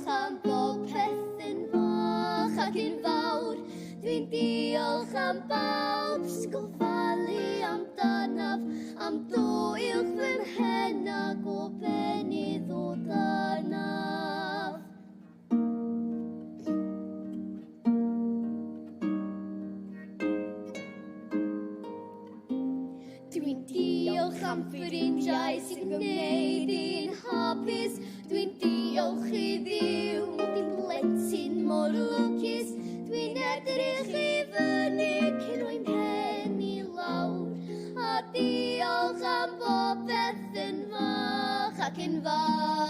diolch am bob peth yn fach ac yn fawr. Dwi'n diolch am bawb sy'n gofalu amdanaf, am dwy'ch fy mhen ac o benydd o danaf. Dwi'n diolch am ffrindiau sy'n gwneud i'n hapus. Dwi'n diolch i Dduw, mod i'n blentyn mor lwcus. Dwi'n edrych i fyny cyn o'i mhen i lawr. A diolch am bob beth yn fach ac yn fawr.